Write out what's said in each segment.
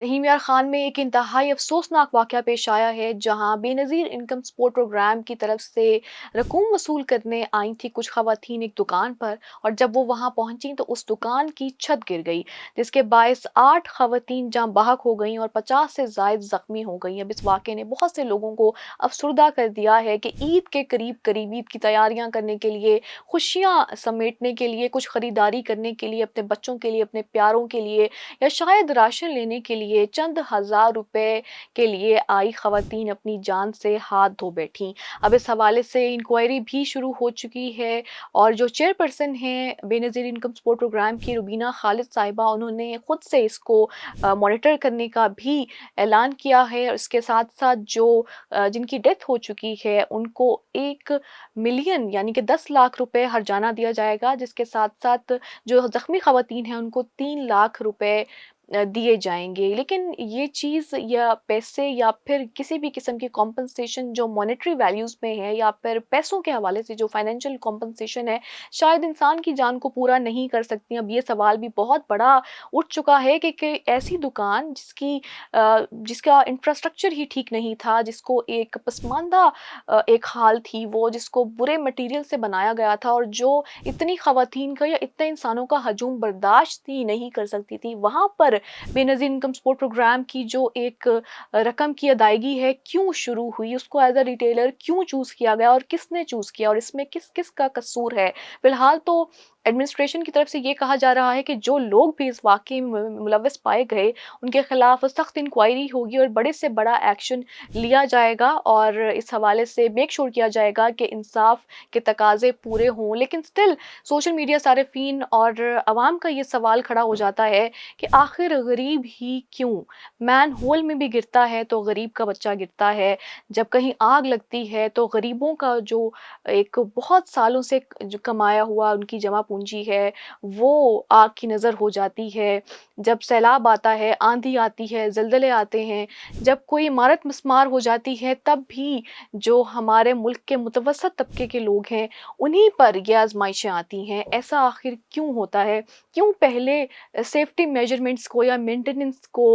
रहीम यार खान में एक इंतहाई अफसोसनाक वाक़या पेश आया है, जहाँ बेनज़ीर इनकम सपोर्ट प्रोग्राम की तरफ से रकूम वसूल करने आई थी कुछ ख़वातीन एक दुकान पर। और जब वो वहाँ पहुँची तो उस दुकान की छत गिर गई, जिसके बायस 8 ख़वातीन जाँ बहक हो गईं और 50 से ज़ायद ज़ख्मी हो गईं। अब इस वाक़े ने बहुत से लोगों को अफसुर्दा कर दिया है कि ईद के करीब ईद की तैयारियाँ करने के लिए, खुशियाँ समेटने के लिए, कुछ ख़रीदारी करने के लिए, अपने बच्चों के लिए, अपने प्यारों के लिए, या शायद राशन लेने के लिए चंद हज़ार रुपए के लिए आई ख़वातीन अपनी जान से हाथ धो बैठीं। अब इस हवाले से इंक्वायरी भी शुरू हो चुकी है, और जो चेयरपर्सन हैं बेनज़ीर इनकम सपोर्ट प्रोग्राम की रुबीना खालिद साहिबा, उन्होंने ख़ुद से इसको मॉनिटर करने का भी ऐलान किया है। और इसके साथ-साथ जो जिनकी डेथ हो चुकी है उनको 1 मिलियन यानी कि 10 लाख रुपए हर्जाना दिया जाएगा, जिसके साथ-साथ जो ज़ख्मी ख़वातीन हैं उनको 3 लाख रुपए दिए जाएँगे। लेकिन ये चीज़ या पैसे या फिर किसी भी किस्म की कॉम्पेंसेशन जो मॉनेटरी वैल्यूज़ में है, या फिर पैसों के हवाले से जो फाइनेंशियल कॉम्पेंसेशन है, शायद इंसान की जान को पूरा नहीं कर सकती। अब ये सवाल भी बहुत बड़ा उठ चुका है कि ऐसी दुकान जिसका इंफ्रास्ट्रक्चर ही ठीक नहीं था, जिसको एक पसमानदा एक हाल थी वो, जिसको बुरे मटीरियल से बनाया गया था, और जो इतनी ख़वातीन का या इतने इंसानों का हजूम बर्दाश्त ही नहीं कर सकती थी, वहाँ पर बेनज़ीर इनकम सपोर्ट प्रोग्राम की जो एक रकम की अदायगी है क्यों शुरू हुई, उसको एज अ रिटेलर क्यों चूज़ किया गया, और किसने चूज़ किया, और इसमें किस किस का कसूर है। फिलहाल तो एडमिनिस्ट्रेशन की तरफ से ये कहा जा रहा है कि जो लोग भी इस वाक़ये में मुलव्वस पाए गए, उनके खिलाफ सख्त इंक्वायरी होगी और बड़े से बड़ा एक्शन लिया जाएगा, और इस हवाले से मेक श्योर किया जाएगा कि इंसाफ के तकाजे पूरे हों। लेकिन स्टिल सोशल मीडिया सारिफीन और अवाम का ये सवाल खड़ा हो जाता है कि आखिर गरीब ही क्यों? मैन होल में भी गिरता है तो गरीब का बच्चा गिरता है। जब कहीं आग लगती है तो गरीबों का जो एक बहुत सालों से जो कमाया हुआ उनकी जमा पूंजी है, वो आग की नज़र हो जाती है। जब सैलाब आता है, आंधी आती है, ज़लज़ले आते हैं, जब कोई इमारत मिस्मार हो जाती है, तब भी जो हमारे मुल्क के मुतवसत तबके के लोग हैं, उन्हीं पर ये आज़माइशें आती हैं। ऐसा आखिर क्यों होता है? क्यों पहले सेफ्टी मेजरमेंट्स को या मेंटेनेंस को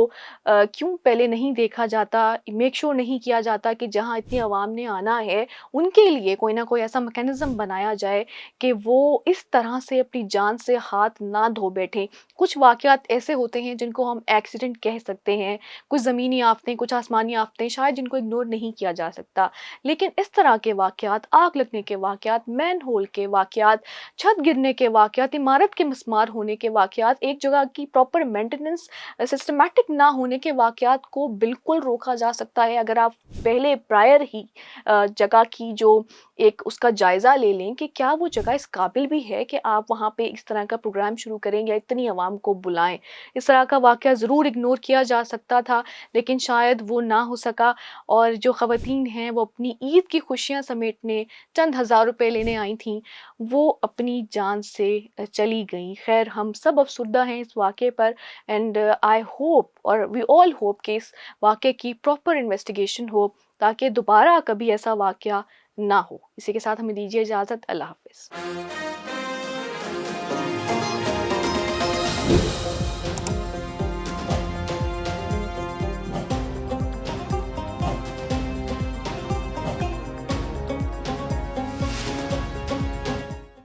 क्यों पहले नहीं देखा जाता, मेक श्योर नहीं किया जाता कि जहाँ इतनी आवाम ने आना है, उनके लिए कोई ना कोई ऐसा मैकेनिज़्म बनाया जाए कि वो इस तरह से अपनी जान से हाथ ना धो बैठें। कुछ वाक़यात ऐसे होते हैं जिनको हम एक्सीडेंट कह सकते हैं, कुछ ज़मीनी आफ़तें, कुछ आसमानी आफ़तें, शायद जिनको इग्नोर नहीं किया जा सकता। लेकिन इस तरह के वाक़यात, आग लगने के वाक़यात, मैनहोल के वाक़यात, छत गिरने के वाक़यात, इमारत के मिस्मार होने के वाक़यात, एक जगह की प्रॉपर मेंटेनेंस सिस्टमैटिक ना होने के वाक़यात को बिल्कुल रोका जा सकता है, अगर आप पहले प्रायर ही जगह की जो एक उसका जायज़ा ले लें कि क्या वो जगह इस काबिल भी है कि आप वहाँ पे इस तरह का प्रोग्राम शुरू करें या इतनी आवाम को बुलाएँ। इस तरह का वाक़या ज़रूर इग्नोर किया जा सकता था, लेकिन शायद वो ना हो सका, और जो ख़वातीन हैं वो अपनी ईद की खुशियाँ समेटने चंद हज़ार रुपए लेने आई थीं, वो अपनी जान से चली गईं। ख़ैर, हम सब अफ़सुर्दा हैं इस वाक़ये पर, एंड आई होप और वी ऑल होप कि इस वाक़ये की प्रॉपर इन्वेस्टिगेशन हो, ताकि दोबारा कभी ऐसा वाक़या ना हो। इसी के साथ हमें दीजिए इजाज़त। अल्लाह हाफ़िज़।